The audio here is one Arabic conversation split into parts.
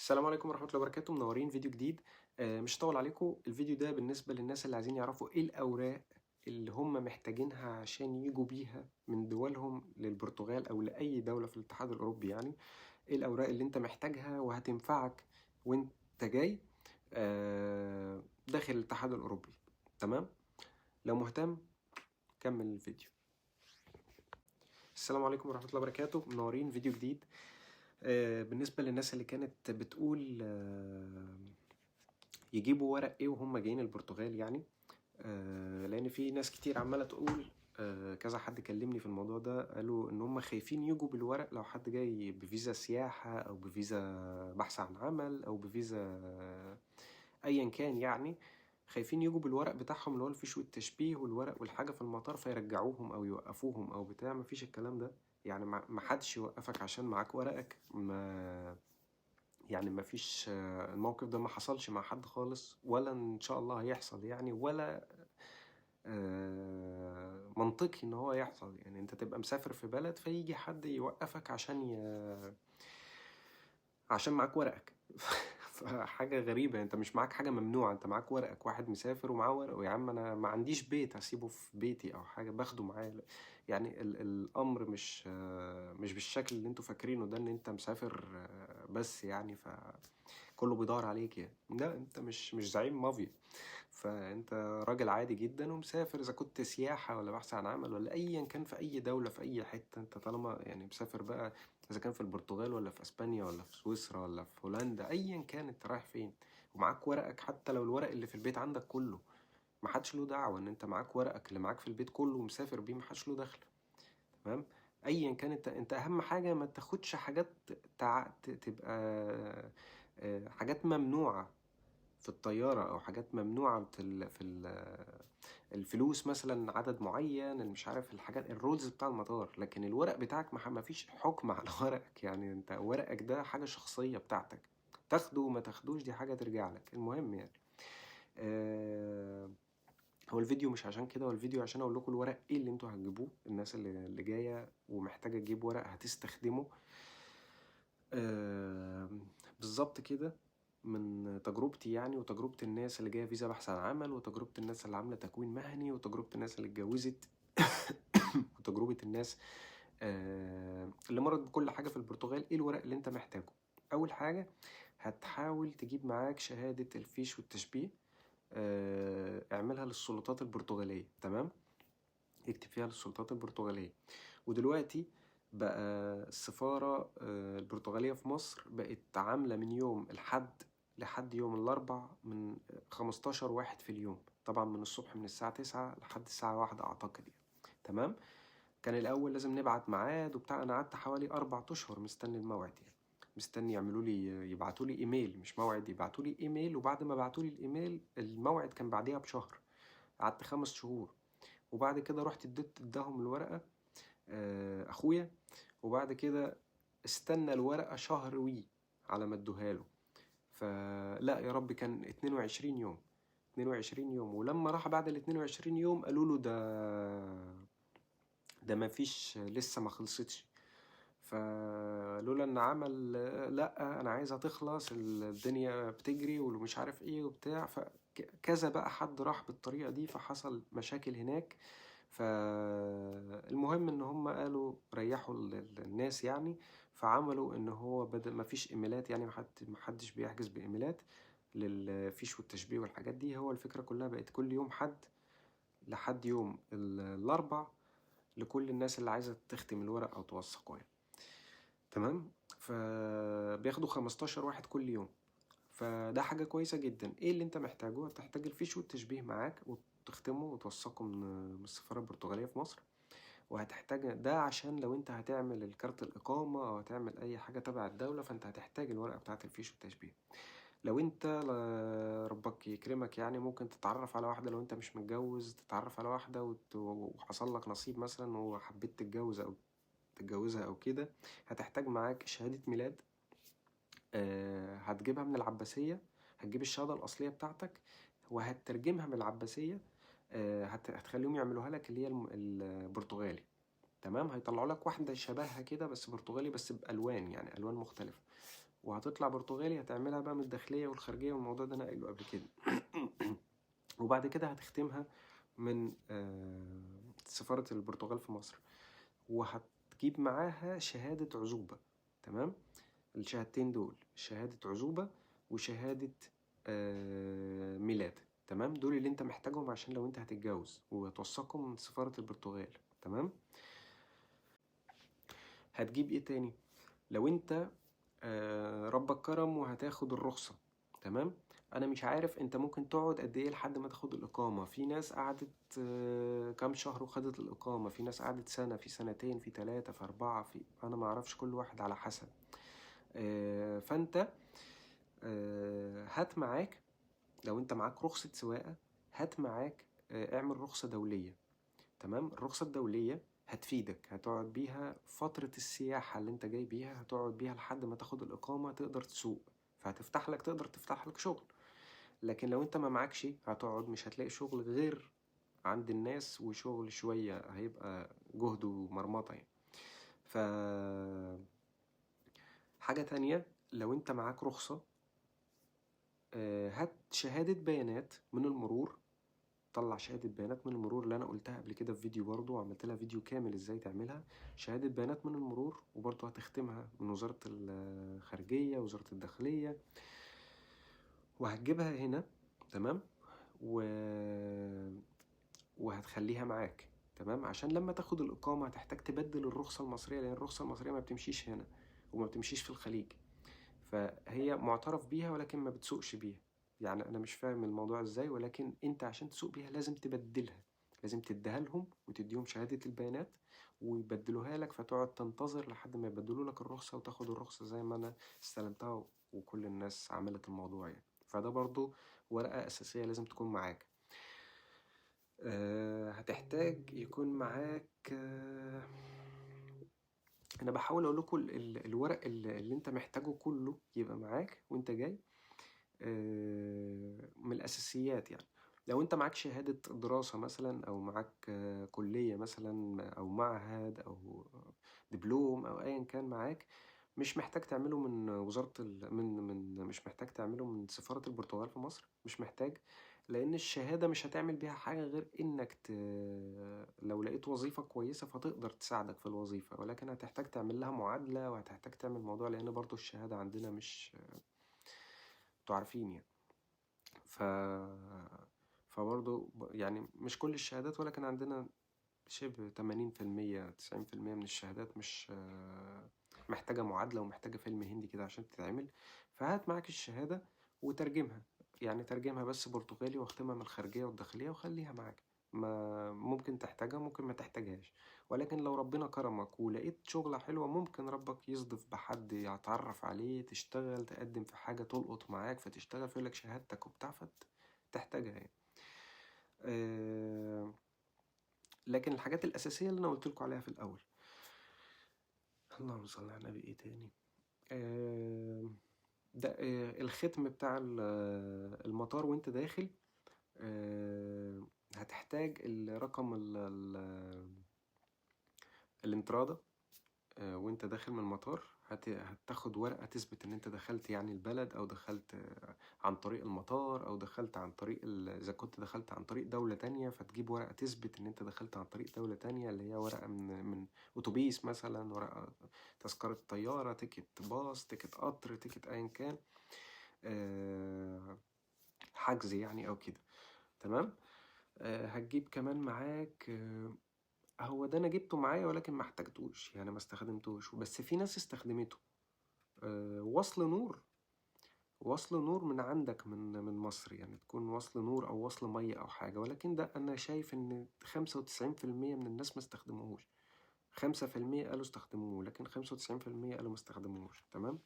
السلام عليكم ورحمة الله وبركاته، منورين فيديو جديد. مش هطول عليكم. الفيديو ده بالنسبة للناس اللي عايزين يعرفوا ايه الأوراق اللي هم محتاجينها عشان يجوا بيها من دولهم للبرتغال أو لأي دولة في الاتحاد الأوروبي. يعني ايه الأوراق اللي انت محتاجها وهتنفعك وانت جاي داخل الاتحاد الأوروبي. تمام؟ لو مهتم كمل الفيديو. السلام عليكم ورحمة الله وبركاته، منورين فيديو جديد. بالنسبة للناس اللي كانت بتقول يجيبوا ورق ايه وهم جايين البرتغال، يعني لان في ناس كتير عماله تقول، كذا حد كلمني في الموضوع ده، قالوا ان هم خايفين يجوا بالورق لو حد جاي بفيزا سياحه او بفيزا بحث عن عمل او بفيزا ايا كان. يعني خايفين يجوا بالورق بتاعهم اللي هو الفيش والتشبيه والورق والحاجه في المطار فيرجعوهم او يوقفوهم او بتاع. مفيش الكلام ده. يعني ما حدش يوقفك عشان معاك ورقك. ما يعني ما فيش الموقف ده ما حصلش مع حد خالص، ولا ان شاء الله هيحصل يعني، ولا منطقي ان هو يحصل. يعني انت تبقى مسافر في بلد فيجي حد يوقفك عشان معاك ورقك. فحاجة غريبة، انت مش معاك حاجة ممنوعة، انت معاك ورقك. واحد مسافر ومعاه ورقه، يا عم انا ما عنديش بيت هسيبه في بيتي او حاجة باخده معايا. يعني الامر مش بالشكل اللي انتوا فاكرينه ده، ان انت مسافر بس يعني كله بيدور عليك. يعني لا، انت مش زعيم مافيا. فانت راجل عادي جدا ومسافر، اذا كنت سياحة ولا بحث عن عمل ولا ايا كان في اي دولة في اي حتة. انت طالما يعني مسافر بقى، اذا كان في البرتغال ولا في اسبانيا ولا في سويسرا ولا في هولندا، ايا كان انت رايح فين ومعاك ورقك، حتى لو الورق اللي في البيت عندك كله، محدش له دعوة ان انت معاك ورقك اللي معاك في البيت كله ومسافر بيه، محدش له دخل. تمام؟ ايا كان انت اهم حاجة ما تاخدش حاجات تبقى حاجات ممنوعة في الطيارة، أو حاجات ممنوعة الفلوس مثلا، عدد معين، مش عارف الحاجات الرولز بتاع المطار. لكن الورق بتاعك ما فيش حكم على ورقك. يعني انت ورقك ده حاجة شخصية بتاعتك، تاخده وما تاخدوش دي حاجة ترجع لك. المهم يعني آه، هو الفيديو مش عشان كده، هو الفيديو عشان اقول لكم الورق ايه اللي انتوا هتجيبوه. الناس اللي جاية ومحتاجة تجيب ورق هتستخدمه آه، بالظبط كده. من تجربتي يعني، وتجربة الناس اللي جاية فيزا بحث عن عمل، وتجربة الناس اللي عاملة تكوين مهني، وتجربة الناس اللي اتجوزت وتجربة الناس اللي مرت بكل حاجة في البرتغال. ايه الورق اللي انت محتاجه؟ اول حاجة هتحاول تجيب معاك شهادة الفيش والتشبيه. اعملها للسلطات البرتغالية. تمام؟ اكتب فيها للسلطات البرتغالية. ودلوقتي بقى السفارة البرتغالية في مصر بقت عاملة من يوم الحد لحد يوم الأربع من 15 واحد في اليوم، طبعا من الصبح من الساعة 9 لحد الساعة 1 أعتقد يعني. تمام؟ كان الأول لازم نبعت ميعاد وبتاع. أنا قعدت حوالي 4 أشهر مستني الموعد يعني، مستني يعملوا لي يبعتوا لي إيميل، مش موعد، يبعتوا لي إيميل. وبعد ما بعتوا لي الإيميل الموعد كان بعديها بشهر. قعدت 5 شهور. وبعد كده رحت اداهم الورقة اخويا. وبعد كده استنى الورقة شهر على ما ادوها له. فلا يا رب، كان 22 يوم. 22 يوم. ولما راح بعد ال 22 يوم قالوا له ده ما فيش، لسه ما خلصتش. فلولا ان عمل لا انا عايزها تخلص، الدنيا بتجري ومش عارف ايه وبتاع. فكذا بقى حد راح بالطريقة دي فحصل مشاكل هناك. فالمهم ان هم قالوا ريحوا الناس يعني. فعملوا ان هو بدل ما فيش ايميلات، يعني محدش بيحجز بايميلات للفيش والتشبيه والحاجات دي. هو الفكرة كلها بقت كل يوم حد لحد يوم الاربع لكل الناس اللي عايزة تختم الورق او توثقه يعني. تمام؟ فبياخدوا 15 واحد كل يوم. فده حاجة كويسة جدا. ايه اللي انت محتاجه؟ هتحتاج الفيش والتشبيه معاك وتختمه وتوثقه من السفارة البرتغالية في مصر. وهتحتاج ده عشان لو انت هتعمل الكارت الإقامة أو هتعمل أي حاجة تبع الدولة، فانت هتحتاج الورقة بتاعة الفيش والتشبيه. لو انت ربك يكرمك يعني، ممكن تتعرف على واحدة. لو انت مش متجوز تتعرف على واحدة وحصل لك نصيب مثلا وحبيت تتجوز أو تتجوزها أو كده، هتحتاج معاك شهادة ميلاد. هتجيبها من العباسية. هتجيب الشهادة الأصلية بتاعتك وهتترجمها من العباسية. هتخليهم يعملوها لك اللي هي البرتغالي. تمام؟ هيطلعوا لك واحدة شبهها كده بس برتغالي، بس بألوان، يعني ألوان مختلفة. وهتطلع برتغالي هتعملها بقى من الداخلية والخارجية، والموضوع ده أنا قايله قبل كده. وبعد كده هتختمها من سفارة البرتغال في مصر، وهتجيب معاها شهادة عزوبة. تمام، الشهادتين دول شهادة عزوبة وشهادة ميلاد. تمام، دول اللي انت محتاجهم عشان لو انت هتتجوز، وهتوثقهم من سفارة البرتغال. تمام. هتجيب ايه تاني؟ لو انت ربك كرم وهتاخد الرخصة. تمام، انا مش عارف انت ممكن تقعد قد ايه لحد ما تاخد الاقامة. في ناس قعدت كام شهر وخدت الاقامة، في ناس قعدت سنة، في سنتين، في 3، في 4، انا ما اعرفش، كل واحد على حسب. فانت هات معاك، لو انت معاك رخصة سواقة هات معاك اعمل رخصة دولية. تمام، الرخصة الدولية هتفيدك، هتقعد بيها فترة السياحة اللي انت جاي بيها، هتقعد بيها لحد ما تاخد الإقامة تقدر تسوق، فهتفتح لك، تقدر تفتح لك شغل. لكن لو انت ما معكش هتقعد مش هتلاقي شغل غير عند الناس، وشغل شوية هيبقى جهد ومرمطة يعني. ف حاجة تانية، لو انت معاك رخصة هات شهادة بيانات من المرور. طلع شهادة بيانات من المرور اللي أنا قلتها قبل كده في فيديو برضو، وعملت لها فيديو كامل إزاي تعملها. شهادة بيانات من المرور، وبرضو هتختمها من وزارة الخارجية، وزارة الداخلية، وهتجيبها هنا. تمام، و... وهتخليها معاك. تمام، عشان لما تاخد الإقامة هتحتاج تبدل الرخصة المصرية، لأن الرخصة المصرية ما بتمشيش هنا وما بتمشيش في الخليج. فهي معترف بيها ولكن ما بتسوقش بيها. يعني انا مش فاهم الموضوع ازاي، ولكن انت عشان تسوق بيها لازم تبدلها، لازم تديها لهم وتديهم شهادة البيانات ويبدلوها لك، فتقعد تنتظر لحد ما يبدلوا لك الرخصة وتاخد الرخصة زي ما انا استلمتها وكل الناس عملت الموضوع يعني. فده برضو ورقة أساسية لازم تكون معاك. هتحتاج يكون معاك انا بحاول اقول لكم الورق اللي انت محتاجه كله يبقى معاك وانت جاي من الاساسيات يعني. لو انت معاك شهادة دراسة مثلا، او معاك كلية مثلا، او معهد، او دبلوم، او ايا كان معاك، مش محتاج تعمله من وزارة مش محتاج تعمله من سفارة البرتغال في مصر، مش محتاج. لان الشهادة مش هتعمل بيها حاجة غير انك لو لقيت وظيفة كويسة فتقدر تساعدك في الوظيفة، ولكن هتحتاج تعمل لها معادلة، وهتحتاج تعمل موضوع، لان برضو الشهادة عندنا مش انتوا عارفين يعني. ف فبرضو يعني مش كل الشهادات، ولكن عندنا شبه 80% 90% من الشهادات مش محتاجة معادلة ومحتاجة فيلم هندي كده عشان تتعمل. فهات معاك الشهادة وترجمها، يعني ترجمها بس برتغالي، واختمها من الخارجية والداخلية وخليها معاك. ما ممكن تحتاجها، ممكن ما تحتاجهاش. ولكن لو ربنا كرمك ولقيت شغلة حلوة، ممكن ربك يصدف بحد يتعرف عليه، تشتغل، تقدم في حاجة تلقط معاك فتشتغل، فيقولك شهادتك وبتاع فتحتاجها يعني. لكن الحاجات الأساسية اللي أنا قلت لكم عليها في الأول. اللهم صل على النبي. إيه تاني؟ ده الختم بتاع المطار وانت داخل. هتحتاج الرقم الانترادة وانت داخل من المطار. هتاخد ورقة تثبت ان انت دخلت يعني البلد، او دخلت عن طريق المطار، او دخلت عن طريق اذا كنت دخلت عن طريق دولة تانية فتجيب ورقة تثبت ان انت دخلت عن طريق دولة تانية، اللي هي ورقة من اتوبيس مثلا، ورقة تذكرة طيارة، تيكت باص، تيكت قطر، تيكت ايا كان، حجز يعني او كده. تمام. هتجيب كمان معاك هو ده انا جبته معايا ولكن ما احتاجتوش يعني، ما استخدمتوش، بس في ناس استخدمته. وصل نور، وصل نور من عندك من مصر يعني، تكون وصل نور او وصل مية او حاجة. ولكن ده انا شايف ان 95% من الناس ما استخدموهوش. 5% قالوا استخدموه، لكن 95% قالوا ما استخدموهوش. تمام.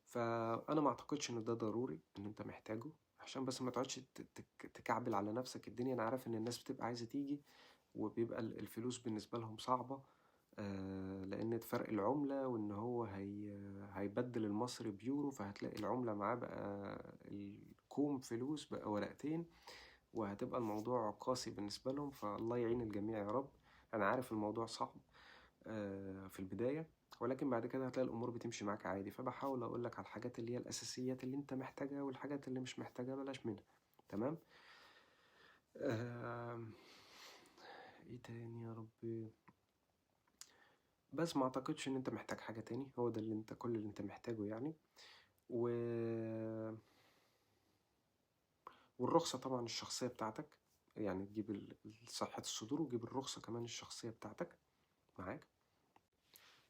فانا ما اعتقدش ان ده ضروري ان انت محتاجه، عشان بس ما تقعدش تكعبل على نفسك الدنيا. انا عارف ان الناس بتبقى عايزة تيجي، وبيبقى الفلوس بالنسبة لهم صعبة، لأن فرق العملة، وإن هو هيبدل المصري بيورو، فهتلاقي العملة معاه بقى الكوم فلوس بقى ورقتين، وهتبقى الموضوع قاسي بالنسبة لهم. فالله يعين الجميع يا رب. أنا عارف الموضوع صعب في البداية، ولكن بعد كده هتلاقي الأمور بتمشي معاك عادي. فبحاول أقولك على الحاجات اللي هي الأساسيات اللي أنت محتاجها، والحاجات اللي مش محتاجها بلاش منها. تمام. ايه تاني يا ربي؟ بس ما اعتقدش ان انت محتاج حاجة تاني، هو ده اللي انت كل اللي انت محتاجه يعني. و... والرخصة طبعا الشخصية بتاعتك، يعني تجيب صحة الصدور، وتجيب الرخصة كمان الشخصية بتاعتك معاك.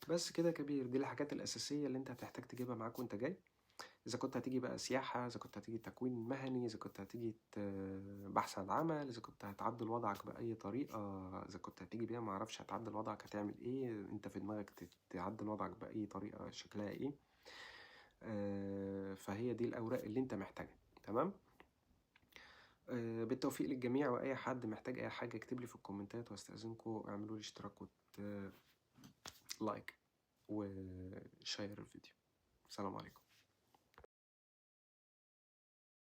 بس كده يا كبير، دي الحاجات الأساسية اللي انت هتحتاج تجيبها معاك وانت جاي. إذا كنت هتيجي بقى سياحة، إذا كنت هتيجي تكوين مهني، إذا كنت هتيجي بحث عن عمل، إذا كنت هتعدل وضعك بأي طريقة، إذا كنت هتيجي بيها معرفش هتعدل وضعك هتعمل إيه، أنت في دماغك تعدل وضعك بأي طريقة شكلها إيه. فهي دي الأوراق اللي أنت محتاجها. تمام. بالتوفيق للجميع، وأي حد محتاج أي حاجة اكتب لي في الكومنتات، واستأذنكم اعملوا لي اشتراك لايك وشير الفيديو. السلام عليكم.